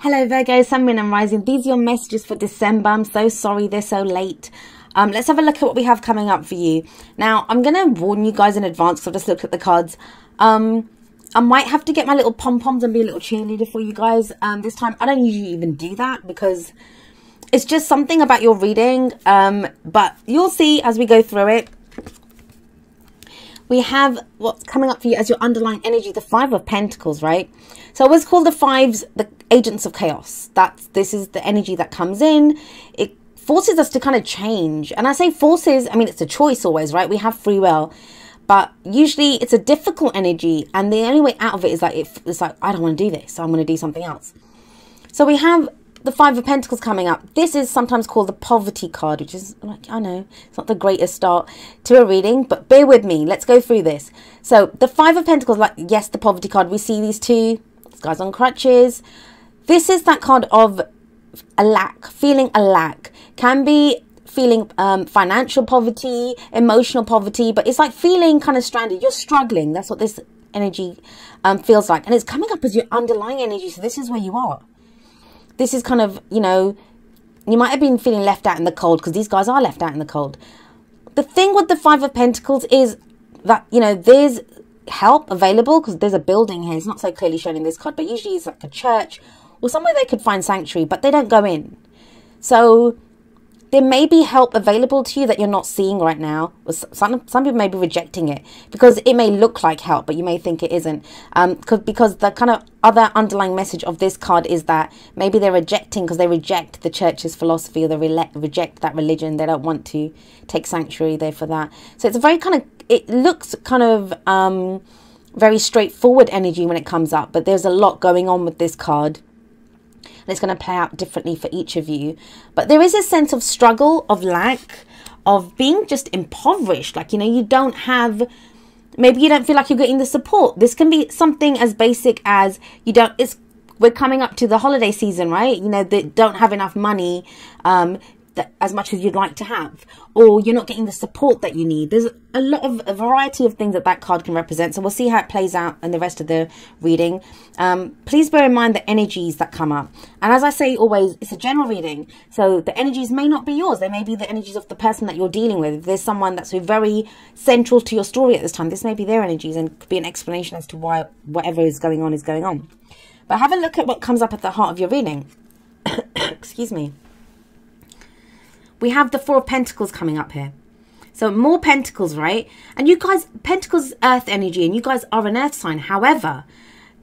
Hello Virgo, Sun, Moon and Rising. These are your messages for December. I'm so sorry they're so late. Let's have a look at what we have coming up for you. Now, I'm going to warn you guys in advance because I've just looked at the cards. I might have to get my little pom-poms and be a little cheerleader for you guys this time. I don't usually even do that because it's just something about your reading. But you'll see as we go through it. We have what's coming up for you as your underlying energy, the Five of Pentacles, right? So what's called the fives, the agents of chaos. This is the energy that comes in. It forces us to kind of change. And I say forces, I mean, it's a choice always, right? We have free will. But usually it's a difficult energy. And the only way out of it is like, it's like, I don't want to do this, so I'm going to do something else. So we have the Five of Pentacles coming up. This is sometimes called the poverty card, which is like, I know, it's not the greatest start to a reading, but bear with me. Let's go through this. So the Five of Pentacles, like, yes, the poverty card. We see these two. This guy's on crutches. This is that card of a lack, feeling a lack. Can be feeling financial poverty, emotional poverty, but it's like feeling kind of stranded. You're struggling. That's what this energy feels like. And it's coming up as your underlying energy. So this is where you are. This is kind of, you know, you might have been feeling left out in the cold because these guys are left out in the cold. The thing with the Five of Pentacles is that, you know, there's help available because there's a building here. It's not so clearly shown in this card, but usually it's like a church or somewhere they could find sanctuary, but they don't go in. So there may be help available to you that you're not seeing right now. Some people may be rejecting it because it may look like help, but you may think it isn't. Because the kind of other underlying message of this card is that maybe they're rejecting because they reject the church's philosophy or they reject that religion. They don't want to take sanctuary there for that. So it's a very kind of, it looks kind of very straightforward energy when it comes up, but there's a lot going on with this card. And it's going to play out differently for each of you. But there is a sense of struggle, of lack, of being just impoverished. Like, you know, you don't have, maybe you don't feel like you're getting the support. This can be something as basic as we're coming up to the holiday season, right? You know, they don't have enough money as much as you'd like to have, or you're not getting the support that you need. There's a variety of things that card can represent. So we'll see how it plays out in the rest of the reading. Please bear in mind the energies that come up. And as I say always, it's a general reading. So the energies may not be yours. They may be the energies of the person that you're dealing with. If there's someone that's very central to your story at this time, this may be their energies and could be an explanation as to why whatever is going on is going on. But have a look at what comes up at the heart of your reading. Excuse me. We have the Four of Pentacles coming up here. So more Pentacles, right? And you guys, Pentacles earth energy, and you guys are an earth sign. However,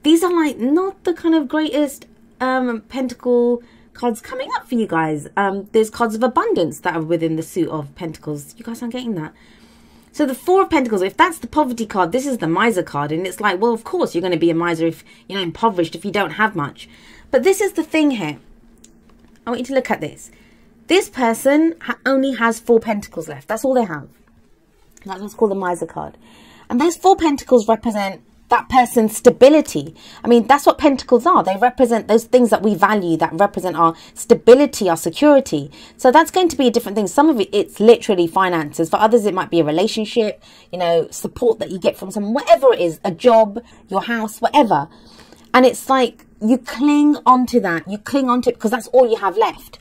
these are like not the kind of greatest Pentacle cards coming up for you guys. There's cards of abundance that are within the suit of Pentacles. You guys aren't getting that. So the Four of Pentacles, if that's the poverty card, this is the miser card. And it's like, well, of course you're going to be a miser if you're not impoverished, if you don't have much. But this is the thing here. I want you to look at this. This person only has Four Pentacles left. That's all they have. That's what's called the Miser card. And those Four Pentacles represent that person's stability. I mean, that's what Pentacles are. They represent those things that we value, that represent our stability, our security. So that's going to be a different thing. Some of it, it's literally finances. For others, it might be a relationship, you know, support that you get from someone, whatever it is, a job, your house, whatever. And it's like you cling onto that. You cling onto it because that's all you have left.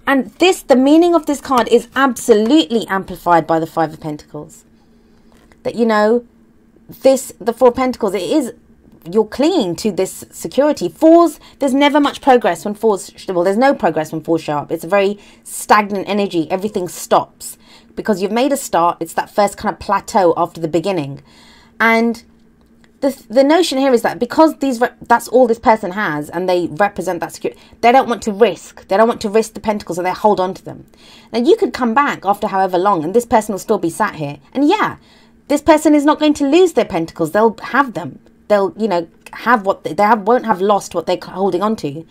And the meaning of this card is absolutely amplified by the Five of Pentacles. That, you know, the Four of Pentacles, you're clinging to this security. Fours, there's never much progress when fours, well, there's no progress when fours show up. It's a very stagnant energy. Everything stops because you've made a start. It's that first kind of plateau after the beginning. And the notion here is that because that's all this person has and they represent that security, they don't want to risk. They don't want to risk the Pentacles, so they hold on to them. Now, you could come back after however long and this person will still be sat here. And yeah, this person is not going to lose their Pentacles. They'll have them. They'll, you know, have what won't have lost what they're holding on to.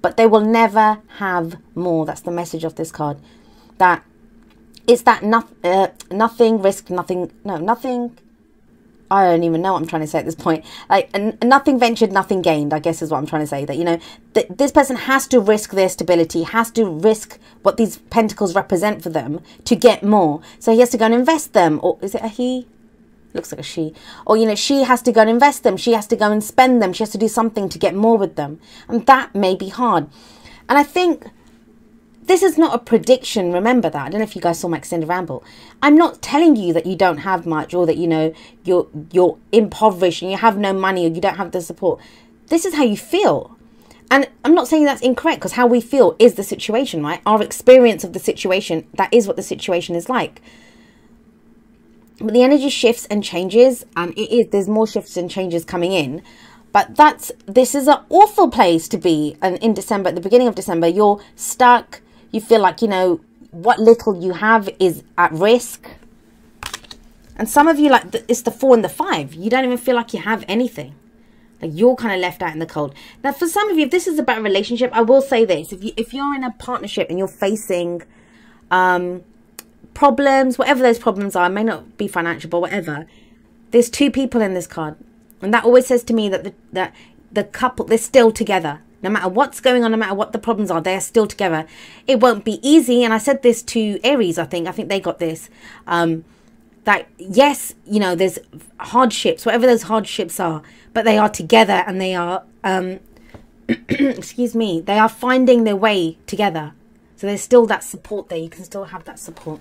But they will never have more. That's the message of this card. That it's that nothing risk, nothing. I don't even know what I'm trying to say at this point. Like, nothing ventured, nothing gained, I guess is what I'm trying to say. That, you know, this person has to risk their stability, has to risk what these Pentacles represent for them to get more. So he has to go and invest them. Or is it a he? looks like a she, or, you know, she has to go and invest them. She has to go and spend them. She has to do something to get more with them. And that may be hard. And I think this is not a prediction. Remember that. I don't know if you guys saw my extended ramble. I'm not telling you that you don't have much, or that, you know, you're impoverished and you have no money, or you don't have the support. This is how you feel. And I'm not saying that's incorrect, because how we feel is the situation, right? Our experience of the situation, that is what the situation is like. But the energy shifts and changes, and there's more shifts and changes coming in. But this is an awful place to be. And in December, at the beginning of December, you're stuck. You feel like, you know, what little you have is at risk. And some of you, like, it's the 4 and the 5. You don't even feel like you have anything. Like, you're kind of left out in the cold. Now, for some of you, if this is about a relationship, I will say this. If you're in a partnership and you're facing problems, whatever those problems are, may not be financial, but whatever, there's 2 people in this card. And that always says to me that the couple, they're still together. No matter what's going on, no matter what the problems are, they're still together. It won't be easy. And I said this to Aries, I think they got this. That, yes, you know, there's hardships, whatever those hardships are, but they are together, and they are, excuse me, they are finding their way together. So there's still that support there. You can still have that support.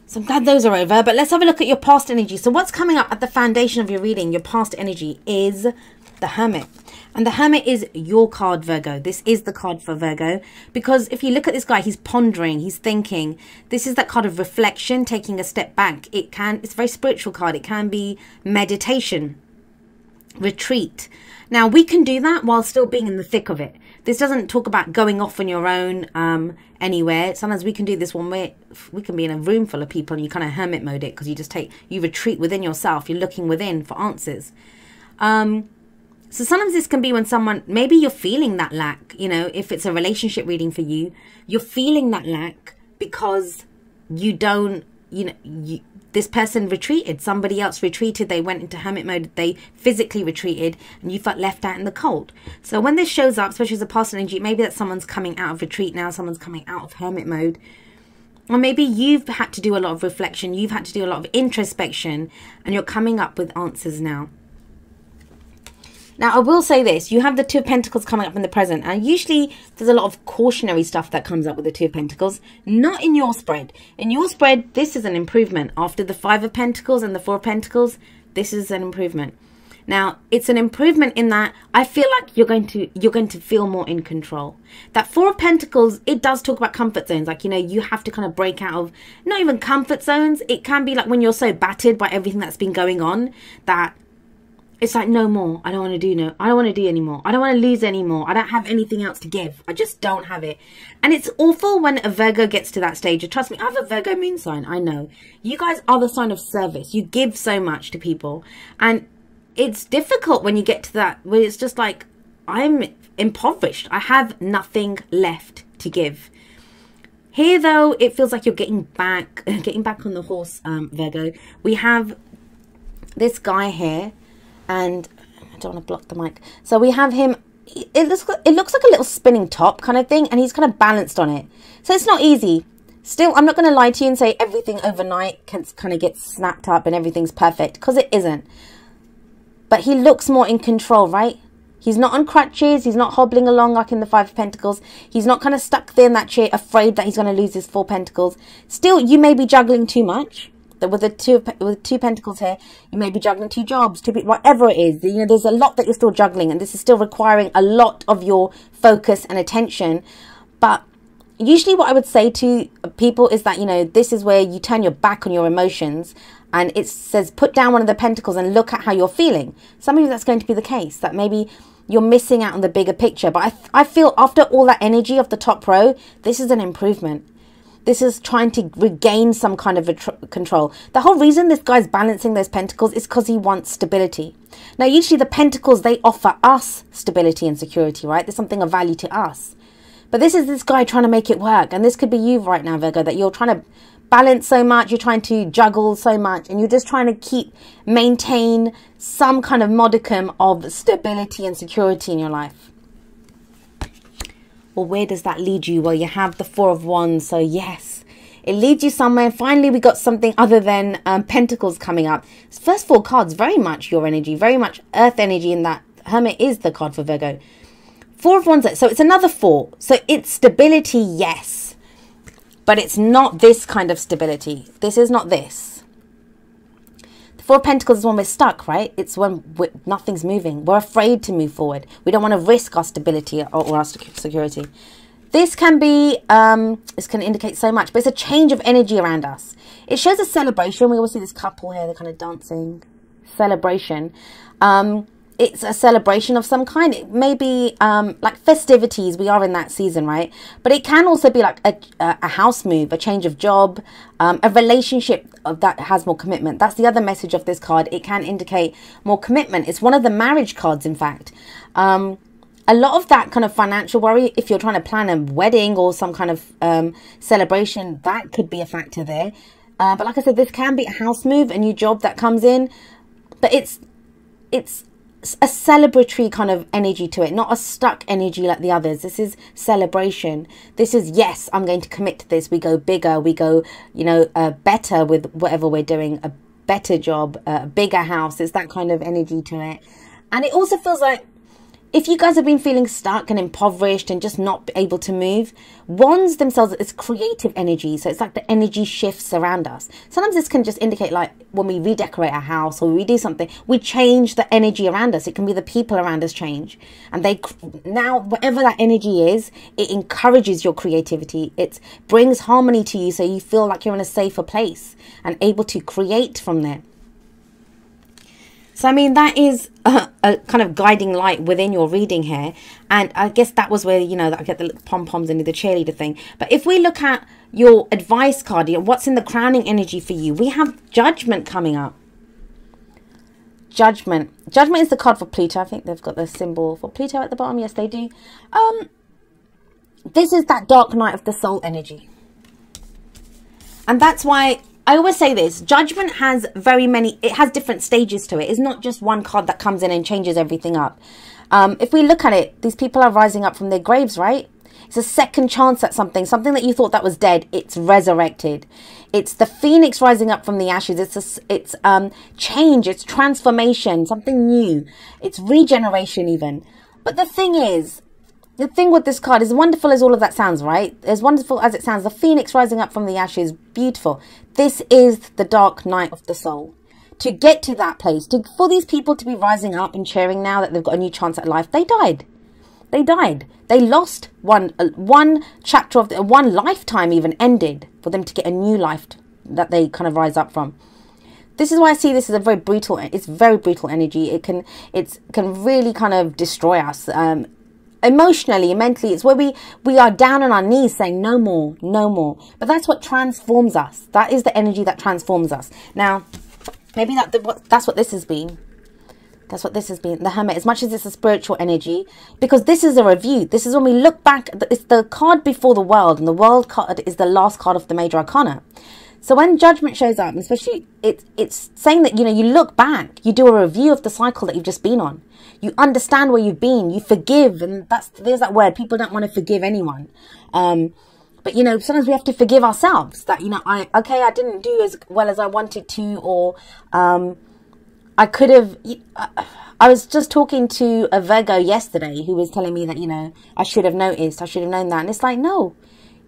So I'm glad those are over. But let's have a look at your past energy. So what's coming up at the foundation of your reading, your past energy, is the Hermit. And the Hermit is your card, Virgo. This is the card for Virgo. Because if you look at this guy, he's pondering, he's thinking. This is that card of reflection, taking a step back. It's a very spiritual card. It can be meditation, retreat. Now, we can do that while still being in the thick of it. This doesn't talk about going off on your own anywhere. Sometimes we can do this one where we can be in a room full of people and you kind of hermit mode it, because you retreat within yourself. You're looking within for answers. So sometimes this can be when maybe you're feeling that lack, you know, if it's a relationship reading for you, you're feeling that lack because you don't, you know, this person retreated, somebody else retreated, they went into hermit mode, they physically retreated, and you felt left out in the cold. So when this shows up, especially as a past energy, maybe that someone's coming out of retreat now, someone's coming out of hermit mode. Or maybe you've had to do a lot of reflection, you've had to do a lot of introspection, and you're coming up with answers now. Now, I will say this. You have the 2 of Pentacles coming up in the present. And usually, there's a lot of cautionary stuff that comes up with the 2 of Pentacles. Not in your spread. In your spread, this is an improvement. After the 5 of Pentacles and the 4 of Pentacles, this is an improvement. Now, it's an improvement in that I feel like you're going to feel more in control. That 4 of Pentacles, it does talk about comfort zones. Like, you know, you have to kind of break out of, not even comfort zones. It can be like when you're so battered by everything that's been going on that it's like, no more. I don't want to do anymore. I don't want to lose anymore. I don't have anything else to give. I just don't have it. And it's awful when a Virgo gets to that stage. Trust me, I have a Virgo moon sign. I know. You guys are the sign of service. You give so much to people. And it's difficult when you get to that, where it's just like, I'm impoverished. I have nothing left to give. Here, though, it feels like you're getting back on the horse, Virgo. We have this guy here. And I don't want to block the mic. So we have him. It looks like a little spinning top kind of thing, and he's kind of balanced on it. So it's not easy. Still, I'm not going to lie to you and say everything overnight can kind of get snapped up and everything's perfect, because it isn't. But he looks more in control, right? He's not on crutches. He's not hobbling along like in the 5 of Pentacles. He's not kind of stuck there in that chair, afraid that he's going to lose his 4 Pentacles. Still, you may be juggling too much. With the 2 Pentacles here, you may be juggling 2 jobs, 2 people, whatever it is. You know, there's a lot that you're still juggling, and this is still requiring a lot of your focus and attention. But usually what I would say to people is that, you know, this is where you turn your back on your emotions, and it says put down one of the Pentacles and look at how you're feeling. Some of you, that's going to be the case, that maybe you're missing out on the bigger picture. But I feel after all that energy of the top row, this is an improvement. This is trying to regain some kind of control. The whole reason this guy's balancing those Pentacles is because he wants stability. Now, usually the Pentacles, they offer us stability and security, right? There's something of value to us. But this is this guy trying to make it work. And this could be you right now, Virgo, that you're trying to balance so much. You're trying to juggle so much. And you're just trying to maintain some kind of modicum of stability and security in your life. Well, where does that lead you? Well, you have the 4 of Wands. So yes, It leads you somewhere. Finally, we got something other than Pentacles coming up. First 4 cards, very much your energy, very much earth energy, in that Hermit is the card for Virgo. 4 of Wands, so it's another 4. So it's stability, yes. But it's not this kind of stability. This is not this. The 4 of Pentacles is when we're stuck, right? It's when nothing's moving. We're afraid to move forward. We don't want to risk our stability or our security. This can be, this can indicate so much, but it's a change of energy around us. It shows a celebration. We always see this couple here, they're kind of dancing. Celebration. It's a celebration of some kind. It may be like festivities. We are in that season, right? But it can also be like a house move, a change of job, a relationship that has more commitment. That's the other message of this card. It can indicate more commitment. It's one of the marriage cards, in fact. A lot of that kind of financial worry, if you're trying to plan a wedding or some kind of celebration, that could be a factor there. But like I said, this can be a house move, a new job that comes in. But it's a celebratory kind of energy to it, not a stuck energy like the others. This is celebration. This is, yes, I'm going to commit to this. We go bigger. We go, you know, better with whatever we're doing, a better job, a bigger house. It's that kind of energy to it. And it also feels like, if you guys have been feeling stuck and impoverished and just not able to move, Wands themselves is creative energy. So it's like the energy shifts around us. Sometimes this can just indicate, like when we redecorate our house or we do something, we change the energy around us. It can be the people around us change. And they now, whatever that energy is, it encourages your creativity. It brings harmony to you so you feel like you're in a safer place and able to create from there. So, I mean, that is a kind of guiding light within your reading here. And I guess that was where, you know, I get the pom-poms and the cheerleader thing. But if we look at your advice card, you know, what's in the crowning energy for you? We have Judgment coming up. Judgment. Judgment is the card for Pluto. I think they've got the symbol for Pluto at the bottom. Yes, they do. This is that dark night of the soul energy. And that's why I always say this, Judgment has it has different stages to it. It's not just one card that comes in and changes everything up. If we look at it, these people are rising up from their graves, right? It's a second chance at something that you thought that was dead. It's resurrected. It's the phoenix rising up from the ashes. It's change, it's transformation, something new. It's regeneration even. But the thing is, the thing with this card, as wonderful as all of that sounds, right? As wonderful as it sounds, the phoenix rising up from the ashes, beautiful. This is the dark night of the soul. To get to that place, for these people to be rising up and cheering now that they've got a new chance at life, they died. They died. They lost one chapter of one lifetime even ended for them to get a new life that they kind of rise up from. This is why I see this as a very brutal. It's very brutal energy. It can really kind of destroy us. Emotionally, mentally, it's where we are down on our knees saying no more, no more. But that's what transforms us. That is the energy that transforms us. Now, maybe that's what this has been. That's what this has been. The Hermit, as much as it's a spiritual energy, because this is a review. This is when we look back. It's the card before the World, and the World card is the last card of the Major Arcana. So when Judgment shows up, especially it's saying that, you know, you look back, you do a review of the cycle that you've just been on. You understand where you've been, you forgive, and there's that word. People don't want to forgive anyone. But, you know, sometimes we have to forgive ourselves that, you know, I didn't do as well as I wanted to, or I could have. I was just talking to a Virgo yesterday who was telling me that, you know, I should have noticed, I should have known that. And it's like, no.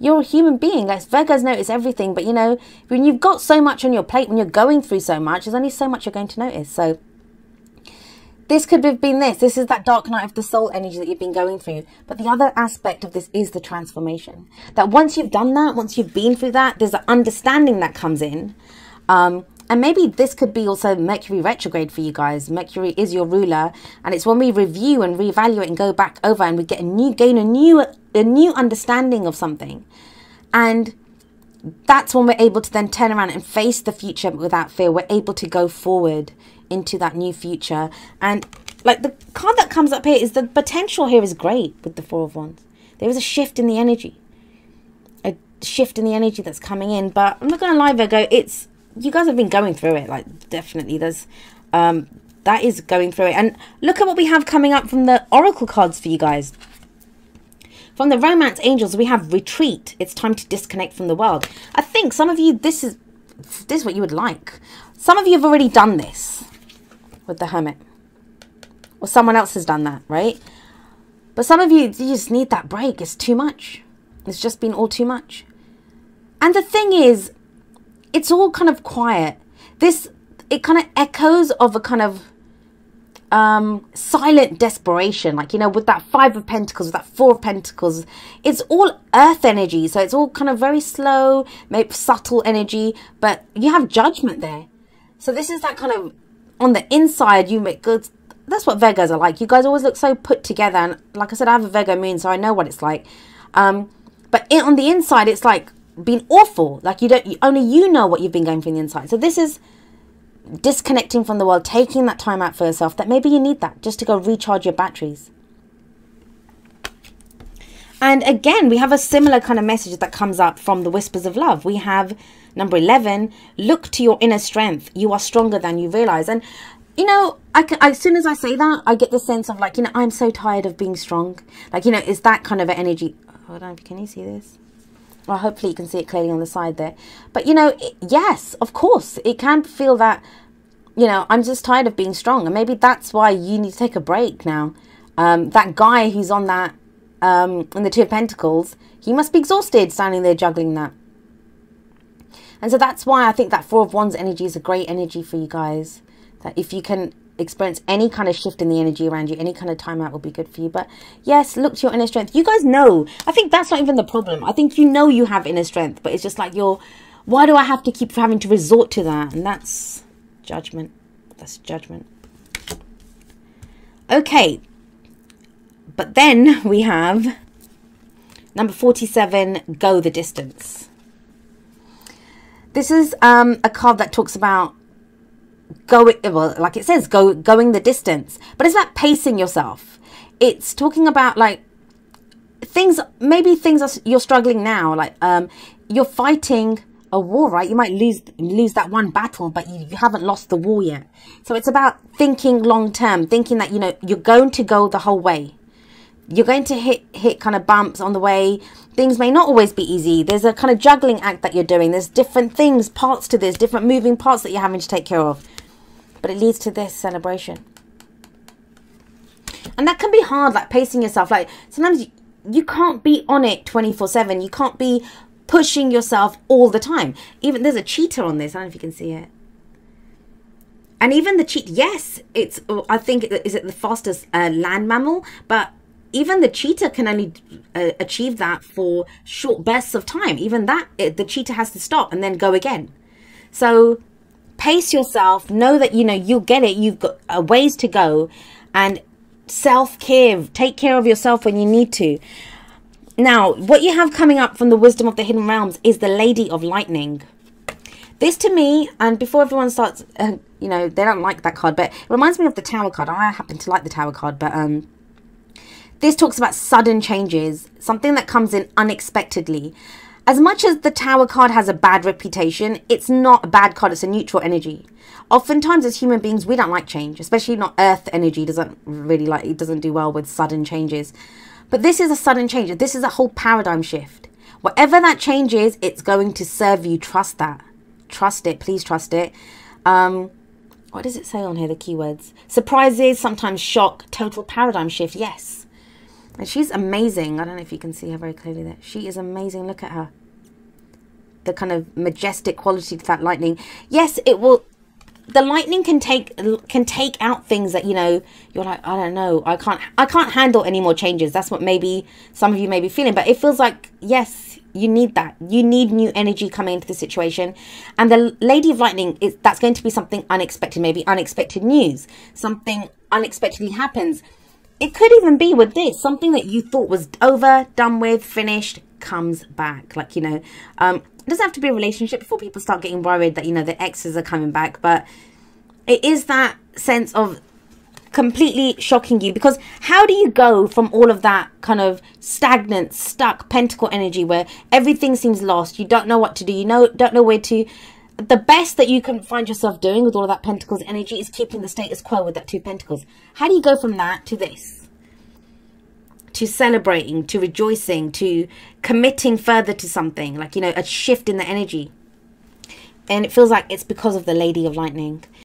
You're a human being. Like, Virgos notice everything. But, you know, when you've got so much on your plate, when you're going through so much, there's only so much you're going to notice. So this could have been this. This is that dark night of the soul energy that you've been going through. But the other aspect of this is the transformation. That once you've done that, once you've been through that, there's an understanding that comes in. And maybe this could be also Mercury retrograde for you guys. Mercury is your ruler. And it's when we review and reevaluate and go back over and we gain a new understanding of something. And that's when we're able to then turn around and face the future without fear. We're able to go forward into that new future. And like the card that comes up here is the potential here is great with the Four of Wands. There is a shift in the energy. A shift in the energy that's coming in. But I'm not going to lie, Virgo, you guys have been going through it. Like, definitely there's that is going through it. And look at what we have coming up from the oracle cards for you guys. From the romance angels, we have retreat. It's time to disconnect from the world. I think some of you, this is what you would like. Some of you have already done this with the Hermit. Or someone else has done that, right? But some of you, you just need that break. It's too much. It's just been all too much. And the thing is, it's all kind of quiet. It kind of echoes of a kind of silent desperation, like, you know, with that 5 of Pentacles, with that 4 of Pentacles, it's all earth energy, so it's all kind of very slow, maybe subtle energy, but you have judgment there. So this is that kind of, on the inside, you make good. That's what Virgos are like. You guys always look so put together, and like I said, I have a Virgo moon, so I know what it's like. But on the inside, it's like being awful, like only you know what you've been going through on the inside. So this is disconnecting from the world, taking that time out for yourself, that maybe you need that just to go recharge your batteries. And again, we have a similar kind of message that comes up from the Whispers of Love. We have number 11, look to your inner strength. You are stronger than you realize. And you know, as soon as I say that, I get the sense of like, you know, I'm so tired of being strong. Like, you know, it's that kind of an energy. Hold on, can you see this? Well, hopefully you can see it clearly on the side there. But, you know, yes, of course, it can feel that, you know, I'm just tired of being strong. And maybe that's why you need to take a break now. That guy who's on that, in the 2 of Pentacles, he must be exhausted standing there juggling that. And so that's why I think that 4 of Wands energy is a great energy for you guys. That if you can experience any kind of shift in the energy around you, any kind of time out will be good for you. But yes, look to your inner strength. You guys know, I think that's not even the problem. I think you know you have inner strength, but it's just like why do I have to keep having to resort to that? And that's judgment. That's judgment. Okay. But then we have number 47, go the distance. This is a card that talks about going, well, like it says, going the distance, but it's like pacing yourself. It's talking about like things, maybe things you're struggling now, like you're fighting a war, right? You might lose that one battle, but you haven't lost the war yet. So it's about thinking long term, thinking that, you know, you're going to go the whole way. You're going to hit kind of bumps on the way. Things may not always be easy. There's a kind of juggling act that you're doing. There's different things, parts to this, different moving parts that you're having to take care of. But it leads to this celebration. And that can be hard, like pacing yourself. Like sometimes you can't be on it 24/7. You can't be pushing yourself all the time. Even there's a cheetah on this. I don't know if you can see it. And even the cheetah, yes, it's, I think, is it the fastest land mammal? But even the cheetah can only achieve that for short bursts of time. Even that, the cheetah has to stop and then go again. So pace yourself. Know that, you know, you'll get it. You've got ways to go. And self-care. Take care of yourself when you need to. Now, what you have coming up from the Wisdom of the Hidden Realms is the Lady of Lightning. This to me, and before everyone starts, you know, they don't like that card, but it reminds me of the Tower card. I happen to like the Tower card, but this talks about sudden changes, something that comes in unexpectedly. As much as the Tower card has a bad reputation, it's not a bad card, it's a neutral energy. Oftentimes as human beings, we don't like change, especially not earth energy, doesn't really like, it doesn't do well with sudden changes. But this is a sudden change. This is a whole paradigm shift. Whatever that change is, it's going to serve you. Trust that. Trust it. Please trust it. What does it say on here? The keywords. Surprises, sometimes shock, total paradigm shift. Yes. And she's amazing. I don't know if you can see her very clearly there. She is amazing. Look at her. The kind of majestic quality to that lightning. Yes, it will. The lightning can take out things that, you know, you're like, I don't know, I can't handle any more changes. That's what maybe some of you may be feeling. But it feels like, yes, you need that. You need new energy coming into the situation. And the Lady of Lightning, that's going to be something unexpected, maybe unexpected news. Something unexpectedly happens. It could even be with this, something that you thought was over, done with, finished, comes back. Like, you know, it doesn't have to be a relationship before people start getting worried that, you know, the exes are coming back. But it is that sense of completely shocking you. Because how do you go from all of that kind of stagnant, stuck pentacle energy where everything seems lost? You don't know what to do. You don't know where to. The best that you can find yourself doing with all of that pentacles energy is keeping the status quo with that 2 pentacles. How do you go from that to this? to celebrating, to rejoicing, to committing further to something, like, you know, a shift in the energy. And it feels like it's because of the Lady of Lightning.